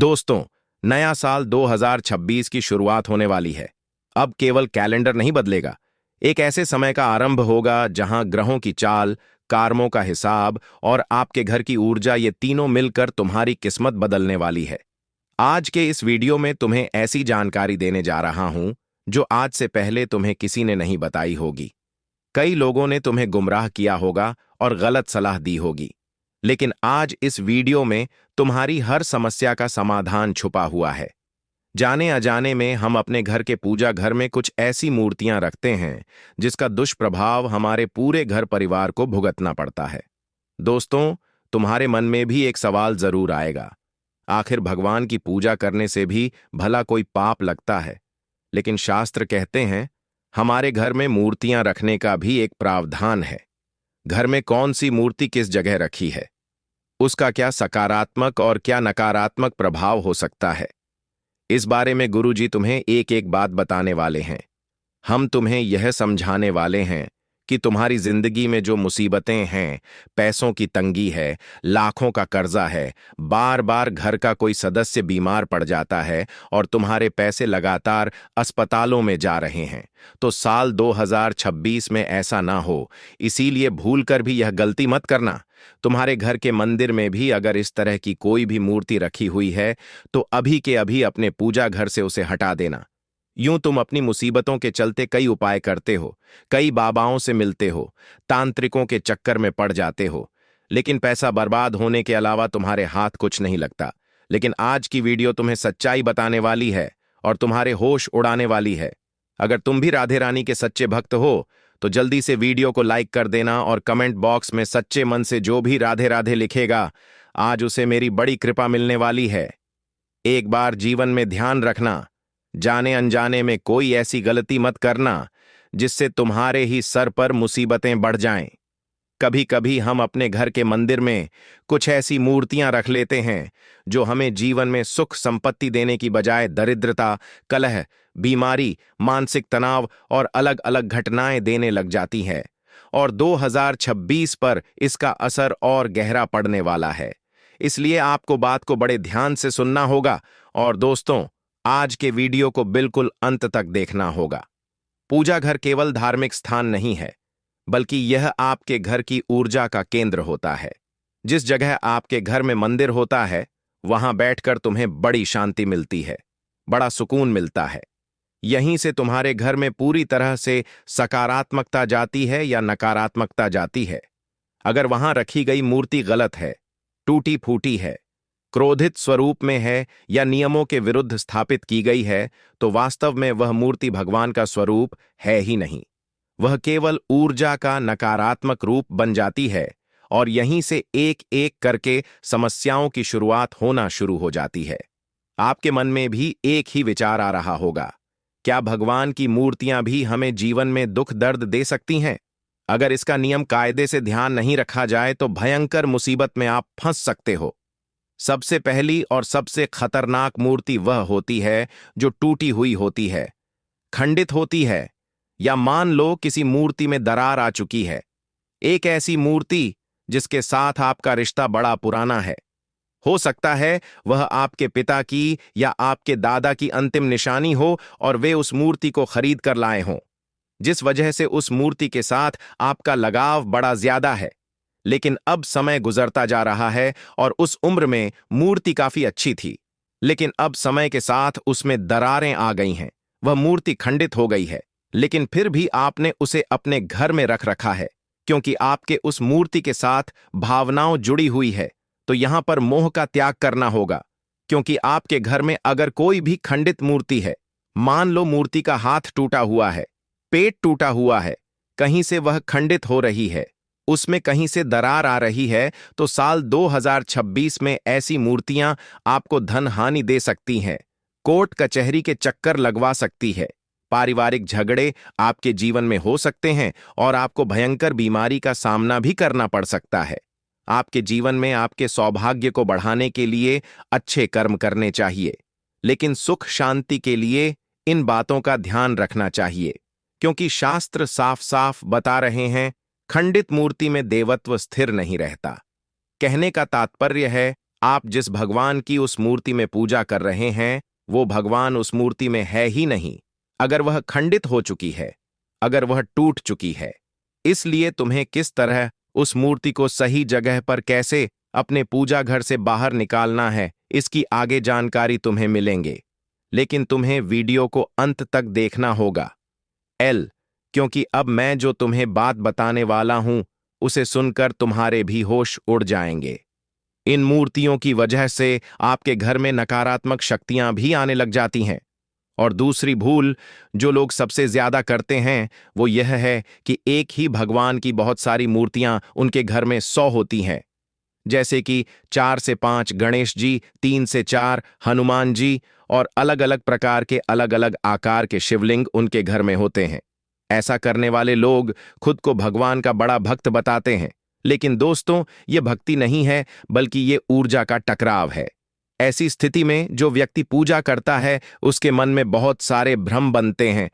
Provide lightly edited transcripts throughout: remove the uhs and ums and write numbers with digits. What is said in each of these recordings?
दोस्तों, नया साल 2026 की शुरुआत होने वाली है। अब केवल कैलेंडर नहीं बदलेगा, एक ऐसे समय का आरंभ होगा जहां ग्रहों की चाल, कार्मों का हिसाब और आपके घर की ऊर्जा ये तीनों मिलकर तुम्हारी किस्मत बदलने वाली है। आज के इस वीडियो में तुम्हें ऐसी जानकारी देने जा रहा हूं जो आज से पहले तुम्हें किसी ने नहीं बताई होगी। कई लोगों ने तुम्हें गुमराह किया होगा और गलत सलाह दी होगी, लेकिन आज इस वीडियो में तुम्हारी हर समस्या का समाधान छुपा हुआ है। जाने अजाने में हम अपने घर के पूजा घर में कुछ ऐसी मूर्तियां रखते हैं जिसका दुष्प्रभाव हमारे पूरे घर परिवार को भुगतना पड़ता है। दोस्तों, तुम्हारे मन में भी एक सवाल जरूर आएगा, आखिर भगवान की पूजा करने से भी भला कोई पाप लगता है? लेकिन शास्त्र कहते हैं हमारे घर में मूर्तियां रखने का भी एक प्रावधान है। घर में कौन सी मूर्ति किस जगह रखी है, उसका क्या सकारात्मक और क्या नकारात्मक प्रभाव हो सकता है, इस बारे में गुरुजी तुम्हें एक एक बात बताने वाले हैं। हम तुम्हें यह समझाने वाले हैं कि तुम्हारी जिंदगी में जो मुसीबतें हैं, पैसों की तंगी है, लाखों का कर्जा है, बार बार घर का कोई सदस्य बीमार पड़ जाता है और तुम्हारे पैसे लगातार अस्पतालों में जा रहे हैं, तो साल 2026 में ऐसा ना हो, इसीलिए भूलकर भी यह गलती मत करना। तुम्हारे घर के मंदिर में भी अगर इस तरह की कोई भी मूर्ति रखी हुई है तो अभी के अभी अपने पूजा घर से उसे हटा देना। यूं तुम अपनी मुसीबतों के चलते कई उपाय करते हो, कई बाबाओं से मिलते हो, तांत्रिकों के चक्कर में पड़ जाते हो, लेकिन पैसा बर्बाद होने के अलावा तुम्हारे हाथ कुछ नहीं लगता। लेकिन आज की वीडियो तुम्हें सच्चाई बताने वाली है और तुम्हारे होश उड़ाने वाली है। अगर तुम भी राधे रानी के सच्चे भक्त हो तो जल्दी से वीडियो को लाइक कर देना और कमेंट बॉक्स में सच्चे मन से जो भी राधे राधे लिखेगा, आज उसे मेरी बड़ी कृपा मिलने वाली है। एक बार जीवन में ध्यान रखना, जाने अनजाने में कोई ऐसी गलती मत करना जिससे तुम्हारे ही सर पर मुसीबतें बढ़ जाएं। कभी कभी हम अपने घर के मंदिर में कुछ ऐसी मूर्तियां रख लेते हैं जो हमें जीवन में सुख संपत्ति देने की बजाय दरिद्रता, कलह, बीमारी, मानसिक तनाव और अलग अलग घटनाएं देने लग जाती हैं, और 2026 पर इसका असर और गहरा पड़ने वाला है। इसलिए आपको बात को बड़े ध्यान से सुनना होगा और दोस्तों, आज के वीडियो को बिल्कुल अंत तक देखना होगा। पूजा घर केवल धार्मिक स्थान नहीं है, बल्कि यह आपके घर की ऊर्जा का केंद्र होता है। जिस जगह आपके घर में मंदिर होता है, वहां बैठकर तुम्हें बड़ी शांति मिलती है, बड़ा सुकून मिलता है। यहीं से तुम्हारे घर में पूरी तरह से सकारात्मकता जाती है या नकारात्मकता जाती है। अगर वहां रखी गई मूर्ति गलत है, टूटी फूटी है, क्रोधित स्वरूप में है या नियमों के विरुद्ध स्थापित की गई है, तो वास्तव में वह मूर्ति भगवान का स्वरूप है ही नहीं। वह केवल ऊर्जा का नकारात्मक रूप बन जाती है और यहीं से एक एक करके समस्याओं की शुरुआत होना शुरू हो जाती है। आपके मन में भी एक ही विचार आ रहा होगा, क्या भगवान की मूर्तियां भी हमें जीवन में दुख दर्द दे सकती हैं? अगर इसका नियम कायदे से ध्यान नहीं रखा जाए तो भयंकर मुसीबत में आप फंस सकते हो। सबसे पहली और सबसे खतरनाक मूर्ति वह होती है जो टूटी हुई होती है, खंडित होती है, या मान लो किसी मूर्ति में दरार आ चुकी है। एक ऐसी मूर्ति जिसके साथ आपका रिश्ता बड़ा पुराना है। हो सकता है वह आपके पिता की या आपके दादा की अंतिम निशानी हो और वे उस मूर्ति को खरीद कर लाए हों, जिस वजह से उस मूर्ति के साथ आपका लगाव बड़ा ज्यादा है। लेकिन अब समय गुजरता जा रहा है और उस उम्र में मूर्ति काफी अच्छी थी, लेकिन अब समय के साथ उसमें दरारें आ गई हैं, वह मूर्ति खंडित हो गई है, लेकिन फिर भी आपने उसे अपने घर में रख रखा है क्योंकि आपके उस मूर्ति के साथ भावनाओं जुड़ी हुई है। तो यहां पर मोह का त्याग करना होगा, क्योंकि आपके घर में अगर कोई भी खंडित मूर्ति है, मान लो मूर्ति का हाथ टूटा हुआ है, पेट टूटा हुआ है, कहीं से वह खंडित हो रही है, उसमें कहीं से दरार आ रही है, तो साल 2026 में ऐसी मूर्तियां आपको धन हानि दे सकती हैं, कोर्ट कचहरी के चक्कर लगवा सकती है, पारिवारिक झगड़े आपके जीवन में हो सकते हैं और आपको भयंकर बीमारी का सामना भी करना पड़ सकता है। आपके जीवन में आपके सौभाग्य को बढ़ाने के लिए अच्छे कर्म करने चाहिए, लेकिन सुख शांति के लिए इन बातों का ध्यान रखना चाहिए, क्योंकि शास्त्र साफ साफ बता रहे हैं खंडित मूर्ति में देवत्व स्थिर नहीं रहता। कहने का तात्पर्य है आप जिस भगवान की उस मूर्ति में पूजा कर रहे हैं वो भगवान उस मूर्ति में है ही नहीं। अगर वह खंडित हो चुकी है, अगर वह टूट चुकी है, इसलिए तुम्हें किस तरह उस मूर्ति को सही जगह पर कैसे अपने पूजा घर से बाहर निकालना है, इसकी आगे जानकारी तुम्हें मिलेंगे। लेकिन तुम्हें वीडियो को अंत तक देखना होगा क्योंकि अब मैं जो तुम्हें बात बताने वाला हूं उसे सुनकर तुम्हारे भी होश उड़ जाएंगे। इन मूर्तियों की वजह से आपके घर में नकारात्मक शक्तियां भी आने लग जाती हैं। और दूसरी भूल जो लोग सबसे ज्यादा करते हैं वो यह है कि एक ही भगवान की बहुत सारी मूर्तियां उनके घर में 100 होती हैं। जैसे कि 4 से 5 गणेश जी, 3 से 4 हनुमान जी और अलग अलग प्रकार के अलग अलग आकार के शिवलिंग उनके घर में होते हैं। ऐसा करने वाले लोग खुद को भगवान का बड़ा भक्त बताते हैं, लेकिन दोस्तों ये भक्ति नहीं है बल्कि ये ऊर्जा का टकराव है। ऐसी स्थिति में जो व्यक्ति पूजा करता है उसके मन में बहुत सारे भ्रम बनते हैं,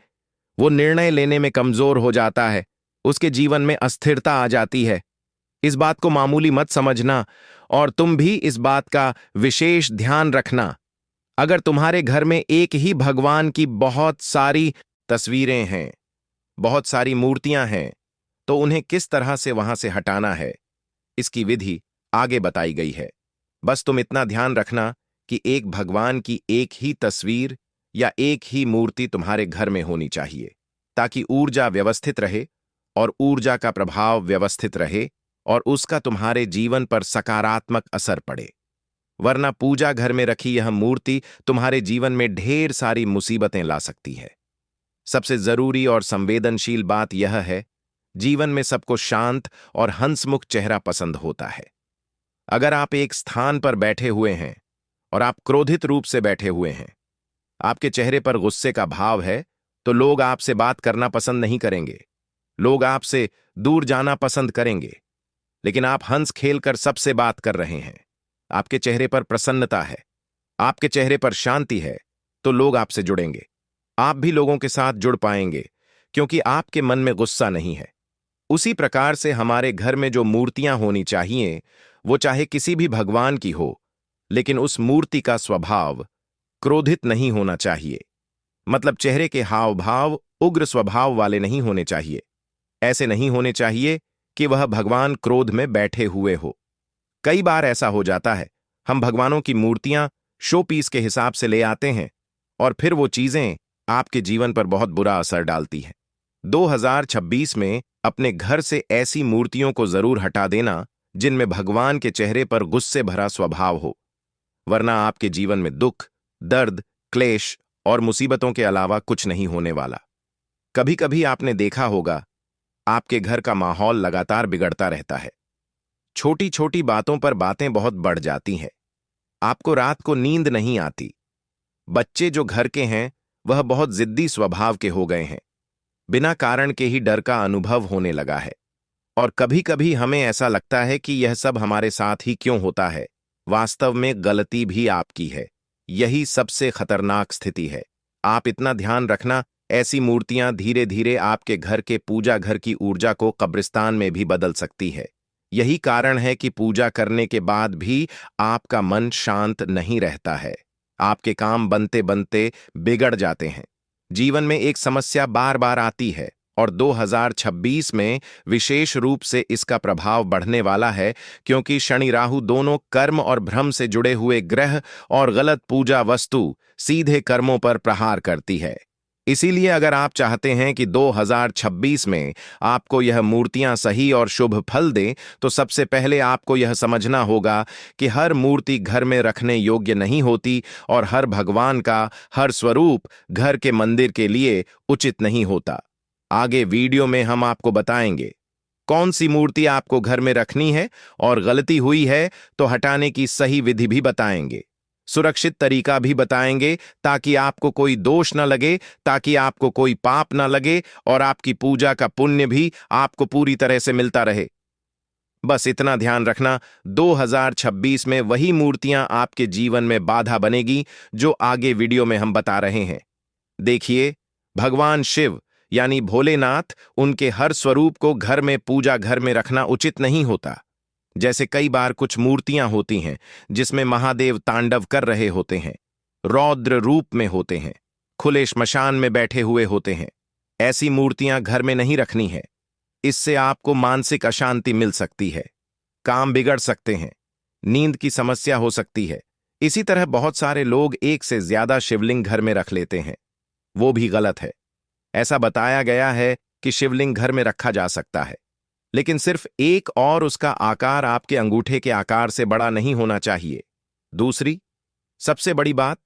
वो निर्णय लेने में कमजोर हो जाता है, उसके जीवन में अस्थिरता आ जाती है। इस बात को मामूली मत समझना और तुम भी इस बात का विशेष ध्यान रखना। अगर तुम्हारे घर में एक ही भगवान की बहुत सारी तस्वीरें हैं, बहुत सारी मूर्तियां हैं, तो उन्हें किस तरह से वहां से हटाना है, इसकी विधि आगे बताई गई है। बस तुम इतना ध्यान रखना कि एक भगवान की एक ही तस्वीर या एक ही मूर्ति तुम्हारे घर में होनी चाहिए, ताकि ऊर्जा व्यवस्थित रहे और ऊर्जा का प्रभाव व्यवस्थित रहे और उसका तुम्हारे जीवन पर सकारात्मक असर पड़े। वरना पूजा घर में रखी यह मूर्ति तुम्हारे जीवन में ढेर सारी मुसीबतें ला सकती है। सबसे जरूरी और संवेदनशील बात यह है, जीवन में सबको शांत और हंसमुख चेहरा पसंद होता है। अगर आप एक स्थान पर बैठे हुए हैं और आप क्रोधित रूप से बैठे हुए हैं, आपके चेहरे पर गुस्से का भाव है, तो लोग आपसे बात करना पसंद नहीं करेंगे, लोग आपसे दूर जाना पसंद करेंगे। लेकिन आप हंस खेल कर सबसे बात कर रहे हैं, आपके चेहरे पर प्रसन्नता है, आपके चेहरे पर शांति है, तो लोग आपसे जुड़ेंगे। आप भी लोगों के साथ जुड़ पाएंगे क्योंकि आपके मन में गुस्सा नहीं है। उसी प्रकार से हमारे घर में जो मूर्तियां होनी चाहिए वो चाहे किसी भी भगवान की हो, लेकिन उस मूर्ति का स्वभाव क्रोधित नहीं होना चाहिए। मतलब चेहरे के हाव भाव उग्र स्वभाव वाले नहीं होने चाहिए। ऐसे नहीं होने चाहिए कि वह भगवान क्रोध में बैठे हुए हो। कई बार ऐसा हो जाता है, हम भगवानों की मूर्तियां शो पीस के हिसाब से ले आते हैं और फिर वो चीजें आपके जीवन पर बहुत बुरा असर डालती हैं। 2026 में अपने घर से ऐसी मूर्तियों को जरूर हटा देना जिनमें भगवान के चेहरे पर गुस्से भरा स्वभाव हो, वरना आपके जीवन में दुख, दर्द, क्लेश और मुसीबतों के अलावा कुछ नहीं होने वाला। कभी कभी आपने देखा होगा, आपके घर का माहौल लगातार बिगड़ता रहता है। छोटी छोटी बातों पर बातें बहुत बढ़ जाती हैं। आपको रात को नींद नहीं आती। बच्चे जो घर के हैं वह बहुत जिद्दी स्वभाव के हो गए हैं। बिना कारण के ही डर का अनुभव होने लगा है। और कभी कभी हमें ऐसा लगता है कि यह सब हमारे साथ ही क्यों होता है। वास्तव में गलती भी आपकी है। यही सबसे खतरनाक स्थिति है। आप इतना ध्यान रखना, ऐसी मूर्तियां धीरे धीरे आपके घर के पूजा घर की ऊर्जा को कब्रिस्तान में भी बदल सकती है। यही कारण है कि पूजा करने के बाद भी आपका मन शांत नहीं रहता है। आपके काम बनते बनते बिगड़ जाते हैं। जीवन में एक समस्या बार बार आती है और 2026 में विशेष रूप से इसका प्रभाव बढ़ने वाला है, क्योंकि शनि राहु दोनों कर्म और भ्रम से जुड़े हुए ग्रह और गलत पूजा वस्तु सीधे कर्मों पर प्रहार करती है। इसीलिए अगर आप चाहते हैं कि 2026 में आपको यह मूर्तियां सही और शुभ फल दें, तो सबसे पहले आपको यह समझना होगा कि हर मूर्ति घर में रखने योग्य नहीं होती और हर भगवान का हर स्वरूप घर के मंदिर के लिए उचित नहीं होता। आगे वीडियो में हम आपको बताएंगे कौन सी मूर्ति आपको घर में रखनी है और गलती हुई है तो हटाने की सही विधि भी बताएंगे। सुरक्षित तरीका भी बताएंगे ताकि आपको कोई दोष न लगे, ताकि आपको कोई पाप न लगे और आपकी पूजा का पुण्य भी आपको पूरी तरह से मिलता रहे। बस इतना ध्यान रखना, 2026 में वही मूर्तियां आपके जीवन में बाधा बनेगी जो आगे वीडियो में हम बता रहे हैं। देखिए, भगवान शिव यानी भोलेनाथ, उनके हर स्वरूप को घर में पूजा घर में रखना उचित नहीं होता। जैसे कई बार कुछ मूर्तियां होती हैं जिसमें महादेव तांडव कर रहे होते हैं, रौद्र रूप में होते हैं, खुले श्मशान में बैठे हुए होते हैं। ऐसी मूर्तियां घर में नहीं रखनी है। इससे आपको मानसिक अशांति मिल सकती है, काम बिगड़ सकते हैं, नींद की समस्या हो सकती है। इसी तरह बहुत सारे लोग एक से ज्यादा शिवलिंग घर में रख लेते हैं, वो भी गलत है। ऐसा बताया गया है कि शिवलिंग घर में रखा जा सकता है, लेकिन सिर्फ एक, और उसका आकार आपके अंगूठे के आकार से बड़ा नहीं होना चाहिए। दूसरी सबसे बड़ी बात,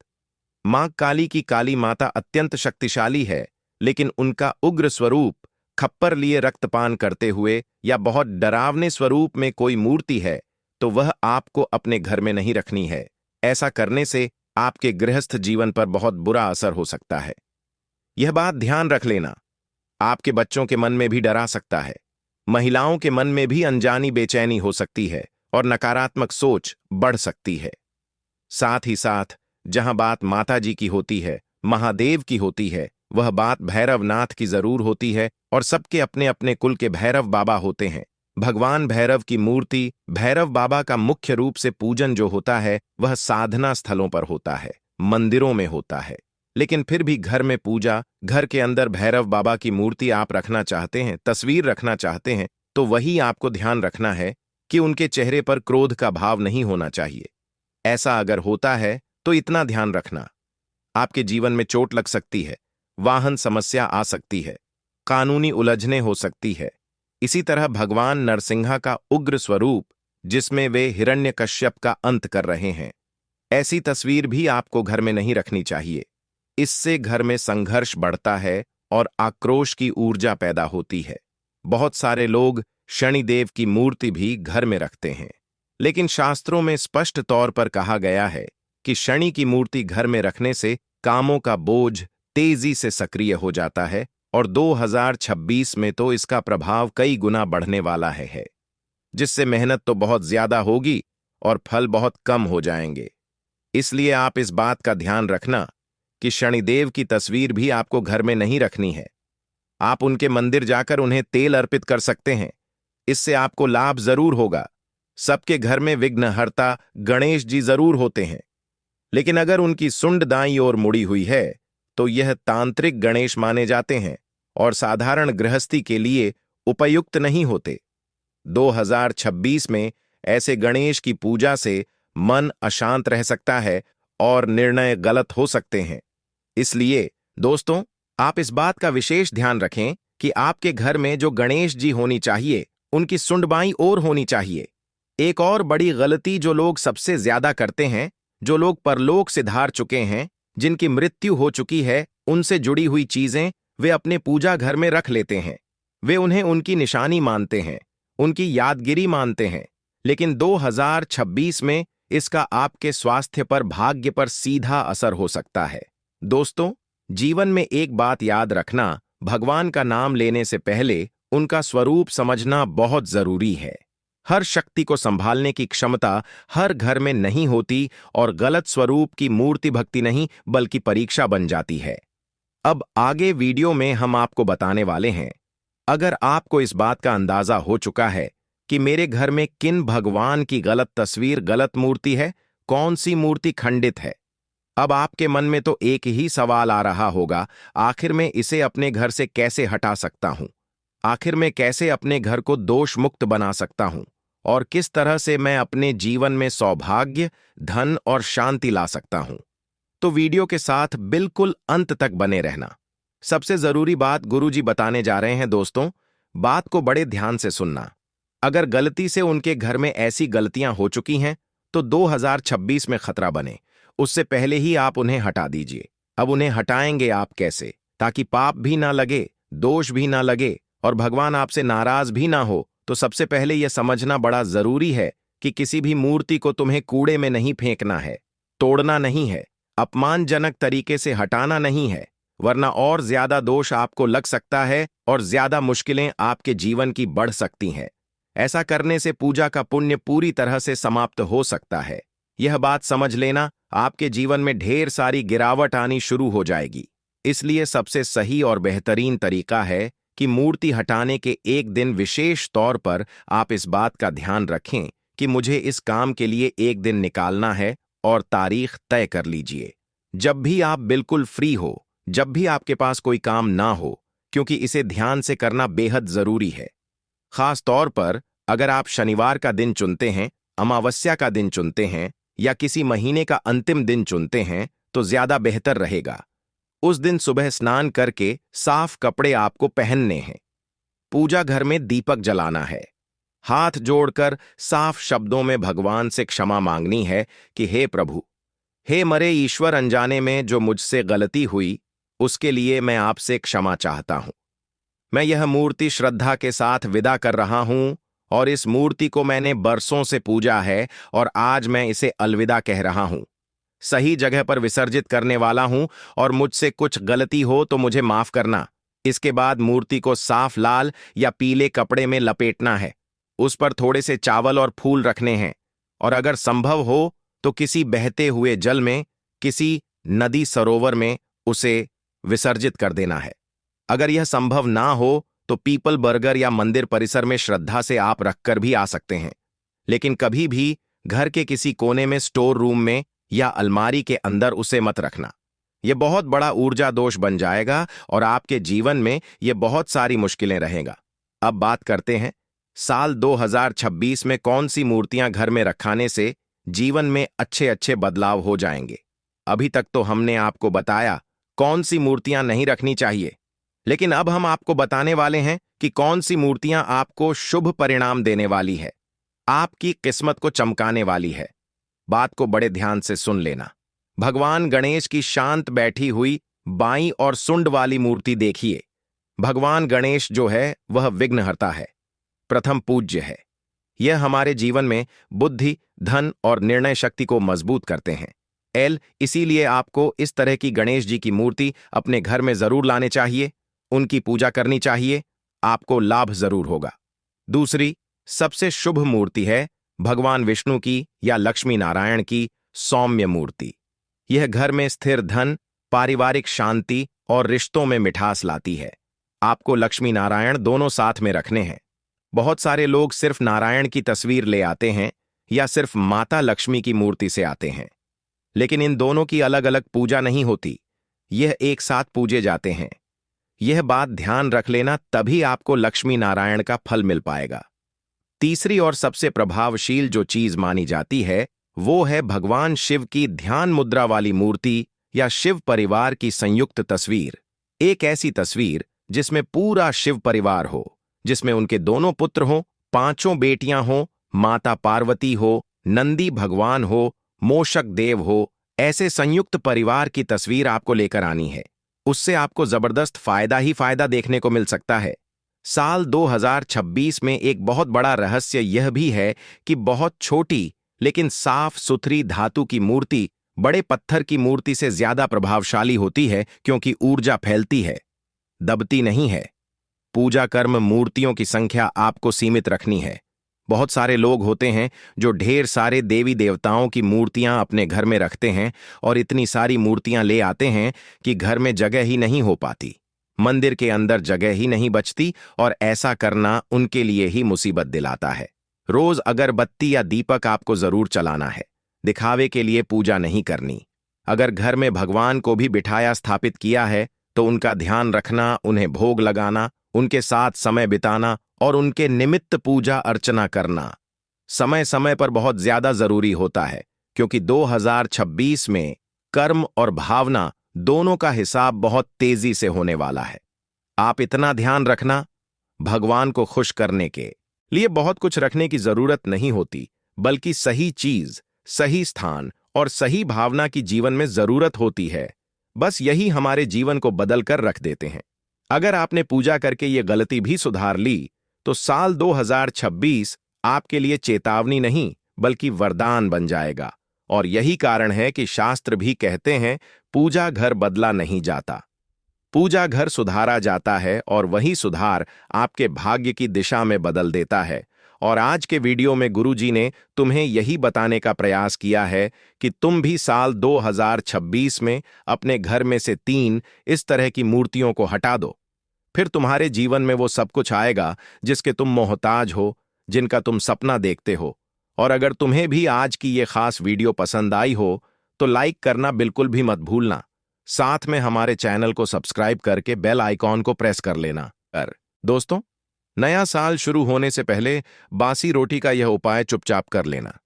मां काली की काली माता अत्यंत शक्तिशाली है, लेकिन उनका उग्र स्वरूप खप्पर लिए रक्तपान करते हुए या बहुत डरावने स्वरूप में कोई मूर्ति है तो वह आपको अपने घर में नहीं रखनी है। ऐसा करने से आपके गृहस्थ जीवन पर बहुत बुरा असर हो सकता है। यह बात ध्यान रख लेना। आपके बच्चों के मन में भी डरा सकता है, महिलाओं के मन में भी अनजानी बेचैनी हो सकती है और नकारात्मक सोच बढ़ सकती है। साथ ही साथ जहां बात माता जी की होती है, महादेव की होती है, वह बात भैरवनाथ की जरूर होती है, और सबके अपने अपने कुल के भैरव बाबा होते हैं। भगवान भैरव की मूर्ति, भैरव बाबा का मुख्य रूप से पूजन जो होता है वह साधना स्थलों पर होता है, मंदिरों में होता है। लेकिन फिर भी घर में पूजा, घर के अंदर भैरव बाबा की मूर्ति आप रखना चाहते हैं, तस्वीर रखना चाहते हैं, तो वही आपको ध्यान रखना है कि उनके चेहरे पर क्रोध का भाव नहीं होना चाहिए। ऐसा अगर होता है तो इतना ध्यान रखना, आपके जीवन में चोट लग सकती है, वाहन समस्या आ सकती है, कानूनी उलझने हो सकती है। इसी तरह भगवान नरसिंहा का उग्र स्वरूप जिसमें वे हिरण्यकश्यप का अंत कर रहे हैं, ऐसी तस्वीर भी आपको घर में नहीं रखनी चाहिए। इससे घर में संघर्ष बढ़ता है और आक्रोश की ऊर्जा पैदा होती है। बहुत सारे लोग शनिदेव की मूर्ति भी घर में रखते हैं, लेकिन शास्त्रों में स्पष्ट तौर पर कहा गया है कि शनि की मूर्ति घर में रखने से कामों का बोझ तेजी से सक्रिय हो जाता है, और 2026 में तो इसका प्रभाव कई गुना बढ़ने वाला है, जिससे मेहनत तो बहुत ज्यादा होगी और फल बहुत कम हो जाएंगे। इसलिए आप इस बात का ध्यान रखना कि शनिदेव की तस्वीर भी आपको घर में नहीं रखनी है। आप उनके मंदिर जाकर उन्हें तेल अर्पित कर सकते हैं, इससे आपको लाभ जरूर होगा। सबके घर में विघ्नहर्ता गणेश जी जरूर होते हैं, लेकिन अगर उनकी सुंड दाईं ओर मुड़ी हुई है तो यह तांत्रिक गणेश माने जाते हैं और साधारण गृहस्थी के लिए उपयुक्त नहीं होते। 2026 में ऐसे गणेश की पूजा से मन अशांत रह सकता है और निर्णय गलत हो सकते हैं। इसलिए दोस्तों, आप इस बात का विशेष ध्यान रखें कि आपके घर में जो गणेश जी होनी चाहिए उनकी सुंड बाईं ओर होनी चाहिए। एक और बड़ी गलती जो लोग सबसे ज्यादा करते हैं, जो लोग परलोक सिधार चुके हैं, जिनकी मृत्यु हो चुकी है, उनसे जुड़ी हुई चीजें वे अपने पूजा घर में रख लेते हैं। वे उन्हें उनकी निशानी मानते हैं, उनकी यादगिरी मानते हैं, लेकिन 2026 में इसका आपके स्वास्थ्य पर, भाग्य पर सीधा असर हो सकता है। दोस्तों, जीवन में एक बात याद रखना, भगवान का नाम लेने से पहले उनका स्वरूप समझना बहुत जरूरी है। हर शक्ति को संभालने की क्षमता हर घर में नहीं होती, और गलत स्वरूप की मूर्ति भक्ति नहीं बल्कि परीक्षा बन जाती है। अब आगे वीडियो में हम आपको बताने वाले हैं, अगर आपको इस बात का अंदाजा हो चुका है कि मेरे घर में किन भगवान की गलत तस्वीर, गलत मूर्ति है, कौन सी मूर्ति खंडित है, अब आपके मन में तो एक ही सवाल आ रहा होगा, आखिर मैं इसे अपने घर से कैसे हटा सकता हूं? आखिर मैं कैसे अपने घर को दोष मुक्त बना सकता हूं? और किस तरह से मैं अपने जीवन में सौभाग्य, धन और शांति ला सकता हूं? तो वीडियो के साथ बिल्कुल अंत तक बने रहना। सबसे जरूरी बात गुरुजी बताने जा रहे हैं दोस्तों, बात को बड़े ध्यान से सुनना। अगर गलती से उनके घर में ऐसी गलतियां हो चुकी हैं तो 2026 में खतरा बने, उससे पहले ही आप उन्हें हटा दीजिए। अब उन्हें हटाएंगे आप कैसे, ताकि पाप भी ना लगे, दोष भी ना लगे और भगवान आपसे नाराज भी ना हो? तो सबसे पहले यह समझना बड़ा जरूरी है कि किसी भी मूर्ति को तुम्हें कूड़े में नहीं फेंकना है, तोड़ना नहीं है, अपमानजनक तरीके से हटाना नहीं है, वरना और ज्यादा दोष आपको लग सकता है और ज्यादा मुश्किलें आपके जीवन की बढ़ सकती हैं। ऐसा करने से पूजा का पुण्य पूरी तरह से समाप्त हो सकता है। यह बात समझ लेना, आपके जीवन में ढेर सारी गिरावट आनी शुरू हो जाएगी। इसलिए सबसे सही और बेहतरीन तरीका है कि मूर्ति हटाने के एक दिन विशेष तौर पर आप इस बात का ध्यान रखें कि मुझे इस काम के लिए एक दिन निकालना है और तारीख तय कर लीजिए। जब भी आप बिल्कुल फ्री हो, जब भी आपके पास कोई काम ना हो, क्योंकि इसे ध्यान से करना बेहद जरूरी है। खास तौर पर अगर आप शनिवार का दिन चुनते हैं, अमावस्या का दिन चुनते हैं या किसी महीने का अंतिम दिन चुनते हैं तो ज्यादा बेहतर रहेगा। उस दिन सुबह स्नान करके साफ कपड़े आपको पहनने हैं। पूजा घर में दीपक जलाना है। हाथ जोड़कर साफ शब्दों में भगवान से क्षमा मांगनी है कि हे प्रभु, हे मरे ईश्वर, अनजाने में जो मुझसे गलती हुई उसके लिए मैं आपसे क्षमा चाहता हूं। मैं यह मूर्ति श्रद्धा के साथ विदा कर रहा हूं और इस मूर्ति को मैंने बरसों से पूजा है और आज मैं इसे अलविदा कह रहा हूं। सही जगह पर विसर्जित करने वाला हूं और मुझसे कुछ गलती हो तो मुझे माफ करना। इसके बाद मूर्ति को साफ लाल या पीले कपड़े में लपेटना है। उस पर थोड़े से चावल और फूल रखने हैं और अगर संभव हो तो किसी बहते हुए जल में, किसी नदी सरोवर में उसे विसर्जित कर देना है। अगर यह संभव ना हो तो पीपल बर्गर या मंदिर परिसर में श्रद्धा से आप रखकर भी आ सकते हैं, लेकिन कभी भी घर के किसी कोने में, स्टोर रूम में या अलमारी के अंदर उसे मत रखना। यह बहुत बड़ा ऊर्जा दोष बन जाएगा और आपके जीवन में यह बहुत सारी मुश्किलें रहेगा। अब बात करते हैं साल 2026 में कौन सी मूर्तियां घर में रखाने से जीवन में अच्छे अच्छे बदलाव हो जाएंगे। अभी तक तो हमने आपको बताया कौन सी मूर्तियां नहीं रखनी चाहिए, लेकिन अब हम आपको बताने वाले हैं कि कौन सी मूर्तियां आपको शुभ परिणाम देने वाली है, आपकी किस्मत को चमकाने वाली है। बात को बड़े ध्यान से सुन लेना। भगवान गणेश की शांत बैठी हुई बाईं और सुंड वाली मूर्ति देखिए। भगवान गणेश जो है वह विघ्नहर्ता है, प्रथम पूज्य है। यह हमारे जीवन में बुद्धि, धन और निर्णय शक्ति को मजबूत करते हैं। इसीलिए आपको इस तरह की गणेश जी की मूर्ति अपने घर में जरूर लाने चाहिए, उनकी पूजा करनी चाहिए, आपको लाभ जरूर होगा। दूसरी सबसे शुभ मूर्ति है भगवान विष्णु की या लक्ष्मी नारायण की सौम्य मूर्ति। यह घर में स्थिर धन, पारिवारिक शांति और रिश्तों में मिठास लाती है। आपको लक्ष्मी नारायण दोनों साथ में रखने हैं। बहुत सारे लोग सिर्फ नारायण की तस्वीर ले आते हैं या सिर्फ माता लक्ष्मी की मूर्ति से आते हैं, लेकिन इन दोनों की अलग अलग पूजा नहीं होती, यह एक साथ पूजे जाते हैं। यह बात ध्यान रख लेना, तभी आपको लक्ष्मी नारायण का फल मिल पाएगा। तीसरी और सबसे प्रभावशील जो चीज मानी जाती है वो है भगवान शिव की ध्यान मुद्रा वाली मूर्ति या शिव परिवार की संयुक्त तस्वीर। एक ऐसी तस्वीर जिसमें पूरा शिव परिवार हो, जिसमें उनके दोनों पुत्र हों, पांचों बेटियां हों, माता पार्वती हो, नंदी भगवान हो, मोषक देव हो। ऐसे संयुक्त परिवार की तस्वीर आपको लेकर आनी है। उससे आपको जबरदस्त फायदा ही फायदा देखने को मिल सकता है। साल 2026 में एक बहुत बड़ा रहस्य यह भी है कि बहुत छोटी लेकिन साफ सुथरी धातु की मूर्ति बड़े पत्थर की मूर्ति से ज्यादा प्रभावशाली होती है, क्योंकि ऊर्जा फैलती है, दबती नहीं है। पूजा कर्म मूर्तियों की संख्या आपको सीमित रखनी है। बहुत सारे लोग होते हैं जो ढेर सारे देवी देवताओं की मूर्तियां अपने घर में रखते हैं और इतनी सारी मूर्तियां ले आते हैं कि घर में जगह ही नहीं हो पाती, मंदिर के अंदर जगह ही नहीं बचती, और ऐसा करना उनके लिए ही मुसीबत दिलाता है। रोज अगरबत्ती या दीपक आपको जरूर चलाना है, दिखावे के लिए पूजा नहीं करनी। अगर घर में भगवान को भी बिठाया स्थापित किया है तो उनका ध्यान रखना, उन्हें भोग लगाना, उनके साथ समय बिताना और उनके निमित्त पूजा अर्चना करना समय समय पर बहुत ज्यादा जरूरी होता है, क्योंकि 2026 में कर्म और भावना दोनों का हिसाब बहुत तेजी से होने वाला है। आप इतना ध्यान रखना, भगवान को खुश करने के लिए बहुत कुछ रखने की जरूरत नहीं होती, बल्कि सही चीज, सही स्थान और सही भावना की जीवन में जरूरत होती है। बस यही हमारे जीवन को बदल कर रख देते हैं। अगर आपने पूजा करके ये गलती भी सुधार ली तो साल 2026 आपके लिए चेतावनी नहीं बल्कि वरदान बन जाएगा। और यही कारण है कि शास्त्र भी कहते हैं, पूजा घर बदला नहीं जाता, पूजा घर सुधारा जाता है, और वही सुधार आपके भाग्य की दिशा में बदल देता है। और आज के वीडियो में गुरुजी ने तुम्हें यही बताने का प्रयास किया है कि तुम भी साल 2026 में अपने घर में से 3 इस तरह की मूर्तियों को हटा दो। फिर तुम्हारे जीवन में वो सब कुछ आएगा जिसके तुम मोहताज हो, जिनका तुम सपना देखते हो, और अगर तुम्हें भी आज की ये खास वीडियो पसंद आई हो तो लाइक करना बिल्कुल भी मत भूलना। साथ में हमारे चैनल को सब्सक्राइब करके बेल आइकॉन को प्रेस कर लेना। दोस्तों, नया साल शुरू होने से पहले बासी रोटी का यह उपाय चुपचाप कर लेना।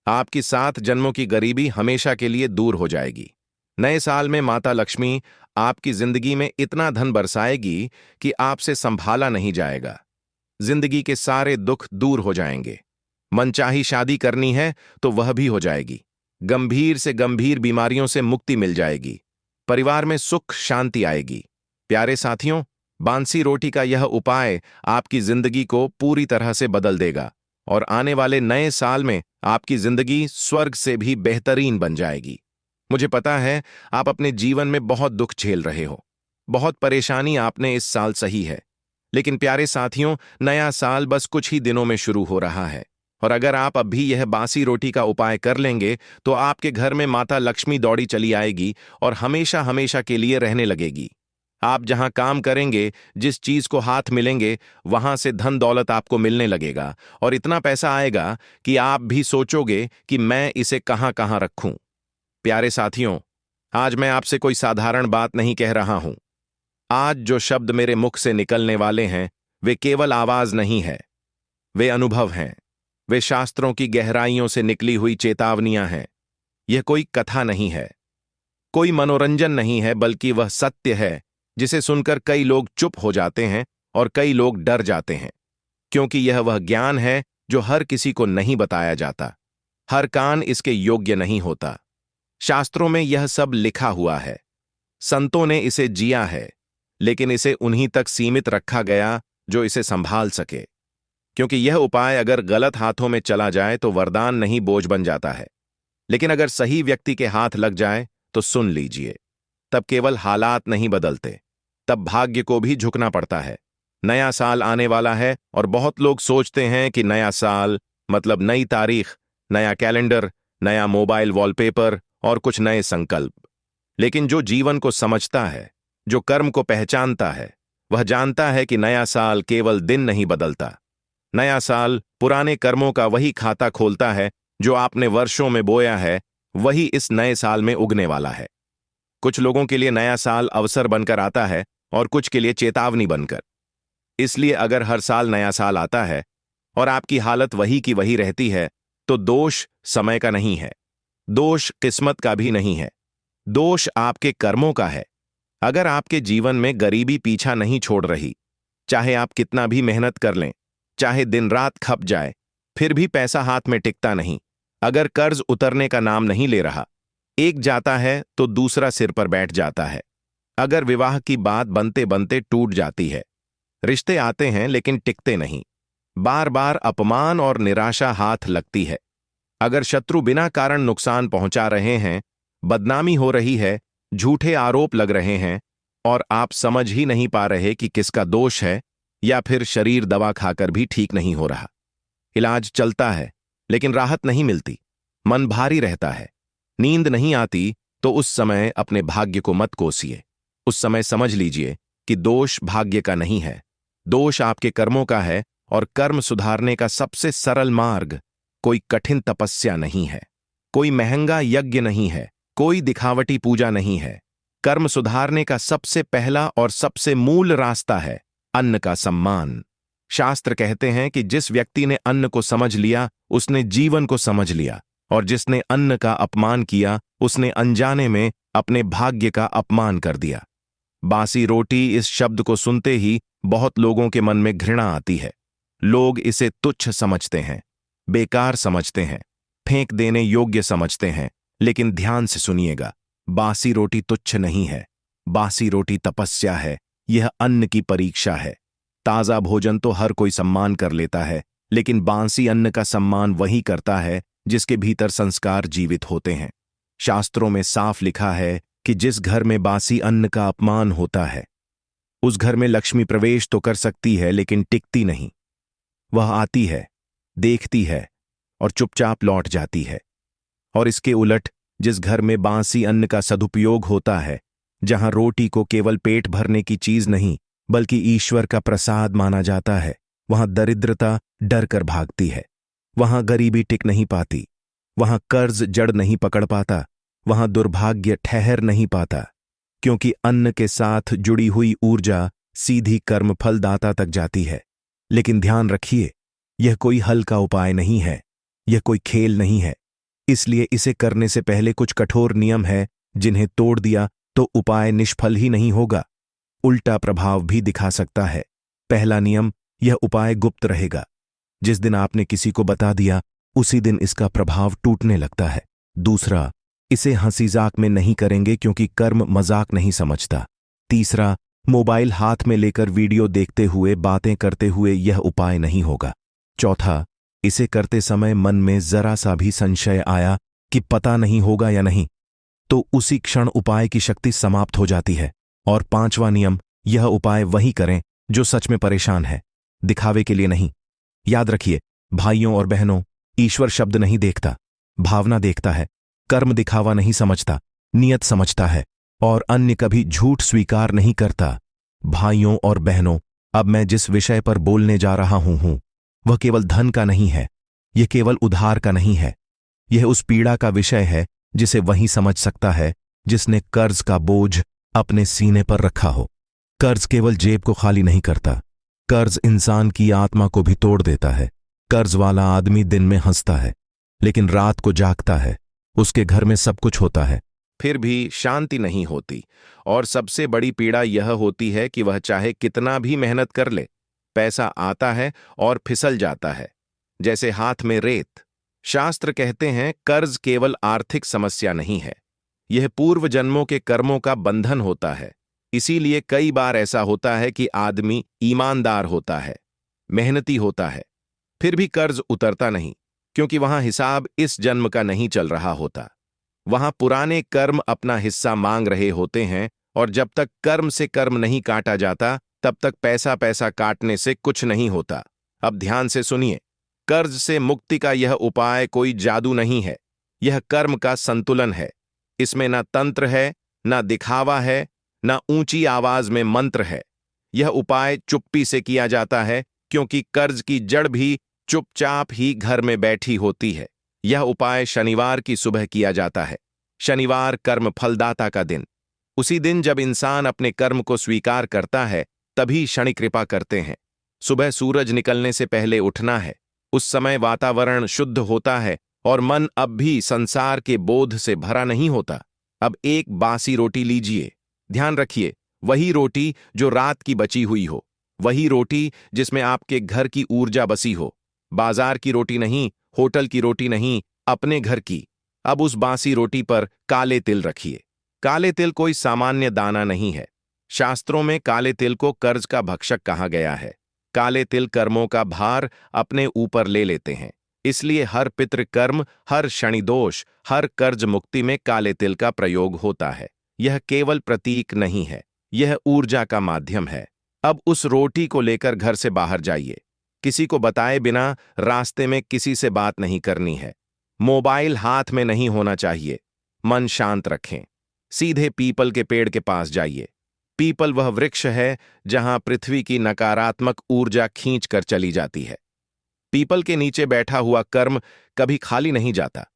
आपकी 7 जन्मों की गरीबी हमेशा के लिए दूर हो जाएगी। नए साल में माता लक्ष्मी आपकी जिंदगी में इतना धन बरसाएगी कि आपसे संभाला नहीं जाएगा। जिंदगी के सारे दुख दूर हो जाएंगे। मनचाही शादी करनी है तो वह भी हो जाएगी। गंभीर से गंभीर बीमारियों से मुक्ति मिल जाएगी। परिवार में सुख शांति आएगी। प्यारे साथियों, बांसी रोटी का यह उपाय आपकी जिंदगी को पूरी तरह से बदल देगा और आने वाले नए साल में आपकी जिंदगी स्वर्ग से भी बेहतरीन बन जाएगी। मुझे पता है आप अपने जीवन में बहुत दुख झेल रहे हो, बहुत परेशानी आपने इस साल सही है। लेकिन प्यारे साथियों, नया साल बस कुछ ही दिनों में शुरू हो रहा है और अगर आप अब भी यह बासी रोटी का उपाय कर लेंगे तो आपके घर में माता लक्ष्मी दौड़ी चली आएगी और हमेशा हमेशा के लिए रहने लगेगी। आप जहां काम करेंगे, जिस चीज को हाथ मिलेंगे, वहां से धन दौलत आपको मिलने लगेगा और इतना पैसा आएगा कि आप भी सोचोगे कि मैं इसे कहां कहां रखूं। प्यारे साथियों, आज मैं आपसे कोई साधारण बात नहीं कह रहा हूं। आज जो शब्द मेरे मुख से निकलने वाले हैं वे केवल आवाज नहीं है, वे अनुभव हैं। वे शास्त्रों की गहराइयों से निकली हुई चेतावनियां हैं। यह कोई कथा नहीं है, कोई मनोरंजन नहीं है, बल्कि वह सत्य है जिसे सुनकर कई लोग चुप हो जाते हैं और कई लोग डर जाते हैं, क्योंकि यह वह ज्ञान है जो हर किसी को नहीं बताया जाता। हर कान इसके योग्य नहीं होता। शास्त्रों में यह सब लिखा हुआ है, संतों ने इसे जिया है, लेकिन इसे उन्हीं तक सीमित रखा गया जो इसे संभाल सके। क्योंकि यह उपाय अगर गलत हाथों में चला जाए तो वरदान नहीं, बोझ बन जाता है। लेकिन अगर सही व्यक्ति के हाथ लग जाए तो सुन लीजिए, तब केवल हालात नहीं बदलते, तब भाग्य को भी झुकना पड़ता है। नया साल आने वाला है और बहुत लोग सोचते हैं कि नया साल मतलब नई तारीख, नया कैलेंडर, नया मोबाइल वॉलपेपर और कुछ नए संकल्प। लेकिन जो जीवन को समझता है, जो कर्म को पहचानता है, वह जानता है कि नया साल केवल दिन नहीं बदलता। नया साल पुराने कर्मों का वही खाता खोलता है जो आपने वर्षों में बोया है, वही इस नए साल में उगने वाला है। कुछ लोगों के लिए नया साल अवसर बनकर आता है और कुछ के लिए चेतावनी बनकर। इसलिए अगर हर साल नया साल आता है और आपकी हालत वही की वही रहती है तो दोष समय का नहीं है, दोष किस्मत का भी नहीं है, दोष आपके कर्मों का है। अगर आपके जीवन में गरीबी पीछा नहीं छोड़ रही, चाहे आप कितना भी मेहनत कर लें, चाहे दिन रात खप जाए, फिर भी पैसा हाथ में टिकता नहीं, अगर कर्ज उतरने का नाम नहीं ले रहा, एक जाता है तो दूसरा सिर पर बैठ जाता है, अगर विवाह की बात बनते बनते टूट जाती है, रिश्ते आते हैं लेकिन टिकते नहीं, बार बार अपमान और निराशा हाथ लगती है, अगर शत्रु बिना कारण नुकसान पहुंचा रहे हैं, बदनामी हो रही है, झूठे आरोप लग रहे हैं और आप समझ ही नहीं पा रहे कि किसका दोष है, या फिर शरीर दवा खाकर भी ठीक नहीं हो रहा, इलाज चलता है लेकिन राहत नहीं मिलती, मन भारी रहता है, नींद नहीं आती, तो उस समय अपने भाग्य को मत कोसिए। उस समय समझ लीजिए कि दोष भाग्य का नहीं है, दोष आपके कर्मों का है और कर्म सुधारने का सबसे सरल मार्ग कोई कठिन तपस्या नहीं है, कोई महंगा यज्ञ नहीं है, कोई दिखावटी पूजा नहीं है। कर्म सुधारने का सबसे पहला और सबसे मूल रास्ता है अन्न का सम्मान। शास्त्र कहते हैं कि जिस व्यक्ति ने अन्न को समझ लिया उसने जीवन को समझ लिया, और जिसने अन्न का अपमान किया उसने अनजाने में अपने भाग्य का अपमान कर दिया। बासी रोटी इस शब्द को सुनते ही बहुत लोगों के मन में घृणा आती है। लोग इसे तुच्छ समझते हैं, बेकार समझते हैं, फेंक देने योग्य समझते हैं। लेकिन ध्यान से सुनिएगा, बासी रोटी तुच्छ नहीं है, बासी रोटी तपस्या है। यह अन्न की परीक्षा है। ताजा भोजन तो हर कोई सम्मान कर लेता है, लेकिन बासी अन्न का सम्मान वही करता है जिसके भीतर संस्कार जीवित होते हैं। शास्त्रों में साफ लिखा है कि जिस घर में बासी अन्न का अपमान होता है उस घर में लक्ष्मी प्रवेश तो कर सकती है लेकिन टिकती नहीं। वह आती है, देखती है और चुपचाप लौट जाती है। और इसके उलट जिस घर में बासी अन्न का सदुपयोग होता है, जहां रोटी को केवल पेट भरने की चीज नहीं बल्कि ईश्वर का प्रसाद माना जाता है, वहां दरिद्रता डर कर भागती है। वहां गरीबी टिक नहीं पाती, वहां कर्ज जड़ नहीं पकड़ पाता, वहां दुर्भाग्य ठहर नहीं पाता, क्योंकि अन्न के साथ जुड़ी हुई ऊर्जा सीधी कर्मफलदाता तक जाती है। लेकिन ध्यान रखिए, यह कोई हल्का उपाय नहीं है, यह कोई खेल नहीं है। इसलिए इसे करने से पहले कुछ कठोर नियम है, जिन्हें तोड़ दिया तो उपाय निष्फल ही नहीं होगा, उल्टा प्रभाव भी दिखा सकता है। पहला नियम, यह उपाय गुप्त रहेगा। जिस दिन आपने किसी को बता दिया, उसी दिन इसका प्रभाव टूटने लगता है। दूसरा, इसे हंसी-मजाक में नहीं करेंगे, क्योंकि कर्म मजाक नहीं समझता। तीसरा, मोबाइल हाथ में लेकर वीडियो देखते हुए, बातें करते हुए यह उपाय नहीं होगा। चौथा, इसे करते समय मन में जरा सा भी संशय आया कि पता नहीं होगा या नहीं, तो उसी क्षण उपाय की शक्ति समाप्त हो जाती है। और पांचवा नियम, यह उपाय वही करें जो सच में परेशान है, दिखावे के लिए नहीं। याद रखिए भाइयों और बहनों, ईश्वर शब्द नहीं देखता, भावना देखता है। कर्म दिखावा नहीं समझता, नियत समझता है, और अन्य कभी झूठ स्वीकार नहीं करता। भाइयों और बहनों, अब मैं जिस विषय पर बोलने जा रहा हूं वह केवल धन का नहीं है, यह केवल उधार का नहीं है। यह उस पीड़ा का विषय है जिसे वही समझ सकता है जिसने कर्ज का बोझ अपने सीने पर रखा हो। कर्ज केवल जेब को खाली नहीं करता, कर्ज इंसान की आत्मा को भी तोड़ देता है। कर्ज वाला आदमी दिन में हंसता है, लेकिन रात को जागता है। उसके घर में सब कुछ होता है, फिर भी शांति नहीं होती। और सबसे बड़ी पीड़ा यह होती है कि वह चाहे कितना भी मेहनत कर ले, पैसा आता है और फिसल जाता है, जैसे हाथ में रेत। शास्त्र कहते हैं, कर्ज केवल आर्थिक समस्या नहीं है, यह पूर्व जन्मों के कर्मों का बंधन होता है। इसीलिए कई बार ऐसा होता है कि आदमी ईमानदार होता है, मेहनती होता है, फिर भी कर्ज उतरता नहीं, क्योंकि वहां हिसाब इस जन्म का नहीं चल रहा होता। वहां पुराने कर्म अपना हिस्सा मांग रहे होते हैं, और जब तक कर्म से कर्म नहीं काटा जाता, तब तक पैसा पैसा काटने से कुछ नहीं होता। अब ध्यान से सुनिए, कर्ज से मुक्ति का यह उपाय कोई जादू नहीं है, यह कर्म का संतुलन है। इसमें ना तंत्र है, ना दिखावा है, ना ऊंची आवाज में मंत्र है। यह उपाय चुप्पी से किया जाता है, क्योंकि कर्ज की जड़ भी चुपचाप ही घर में बैठी होती है। यह उपाय शनिवार की सुबह किया जाता है। शनिवार कर्म फलदाता का दिन। उसी दिन जब इंसान अपने कर्म को स्वीकार करता है, तभी शनि कृपा करते हैं। सुबह सूरज निकलने से पहले उठना है। उस समय वातावरण शुद्ध होता है और मन अब भी संसार के बोध से भरा नहीं होता। अब एक बासी रोटी लीजिए। ध्यान रखिए, वही रोटी जो रात की बची हुई हो, वही रोटी जिसमें आपके घर की ऊर्जा बसी हो। बाजार की रोटी नहीं, होटल की रोटी नहीं, अपने घर की। अब उस बासी रोटी पर काले तिल रखिए। काले तिल कोई सामान्य दाना नहीं है। शास्त्रों में काले तिल को कर्ज का भक्षक कहा गया है। काले तिल कर्मों का भार अपने ऊपर ले लेते हैं। इसलिए हर पितृ कर्म, हर शनि दोष, हर कर्ज मुक्ति में काले तिल का प्रयोग होता है। यह केवल प्रतीक नहीं है, यह ऊर्जा का माध्यम है। अब उस रोटी को लेकर घर से बाहर जाइए। किसी को बताए बिना रास्ते में किसी से बात नहीं करनी है। मोबाइल हाथ में नहीं होना चाहिए। मन शांत रखें। सीधे पीपल के पेड़ के पास जाइए। पीपल वह वृक्ष है जहां पृथ्वी की नकारात्मक ऊर्जा खींच कर चली जाती है। पीपल के नीचे बैठा हुआ कर्म कभी खाली नहीं जाता।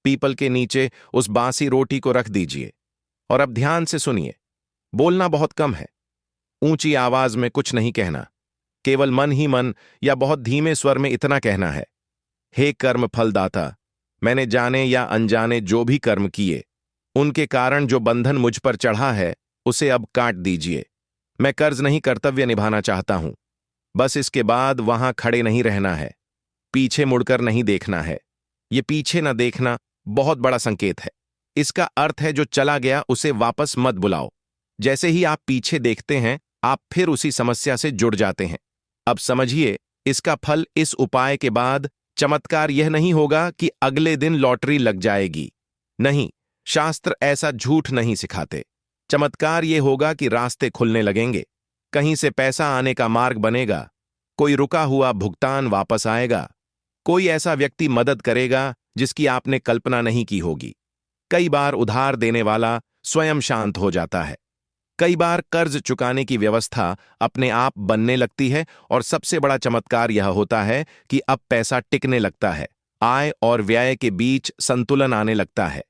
पीपल के नीचे उस बासी रोटी को रख दीजिए। और अब ध्यान से सुनिए। बोलना बहुत कम है, ऊंची आवाज में कुछ नहीं कहना, केवल मन ही मन या बहुत धीमे स्वर में इतना कहना है, हे कर्म फलदाता, मैंने जाने या अनजाने जो भी कर्म किए, उनके कारण जो बंधन मुझ पर चढ़ा है, उसे अब काट दीजिए। मैं कर्ज नहीं, कर्तव्य निभाना चाहता हूं। बस इसके बाद वहां खड़े नहीं रहना है, पीछे मुड़कर नहीं देखना है। ये पीछे न देखना बहुत बड़ा संकेत है। इसका अर्थ है जो चला गया उसे वापस मत बुलाओ। जैसे ही आप पीछे देखते हैं, आप फिर उसी समस्या से जुड़ जाते हैं। अब समझिए, इसका फल इस उपाय के बाद चमत्कार यह नहीं होगा कि अगले दिन लॉटरी लग जाएगी। नहीं, शास्त्र ऐसा झूठ नहीं सिखाते। चमत्कार यह होगा कि रास्ते खुलने लगेंगे, कहीं से पैसा आने का मार्ग बनेगा, कोई रुका हुआ भुगतान वापस आएगा, कोई ऐसा व्यक्ति मदद करेगा जिसकी आपने कल्पना नहीं की होगी। कई बार उधार देने वाला स्वयं शांत हो जाता है। कई बार कर्ज चुकाने की व्यवस्था अपने आप बनने लगती है और सबसे बड़ा चमत्कार यह होता है कि अब पैसा टिकने लगता है, आय और व्यय के बीच संतुलन आने लगता है,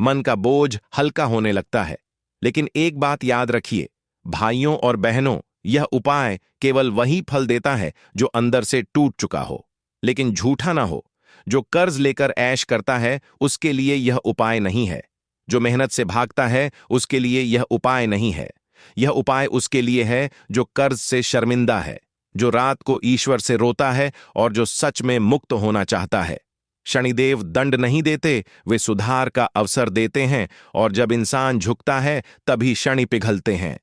मन का बोझ हल्का होने लगता है। लेकिन एक बात याद रखिए, भाइयों और बहनों, यह उपाय केवल वही फल देता है जो अंदर से टूट चुका हो, लेकिन झूठा ना हो। जो कर्ज लेकर ऐश करता है उसके लिए यह उपाय नहीं है। जो मेहनत से भागता है उसके लिए यह उपाय नहीं है। यह उपाय उसके लिए है जो कर्ज से शर्मिंदा है, जो रात को ईश्वर से रोता है और जो सच में मुक्त होना चाहता है। शनिदेव दंड नहीं देते, वे सुधार का अवसर देते हैं, और जब इंसान झुकता है तभी शनि पिघलते हैं।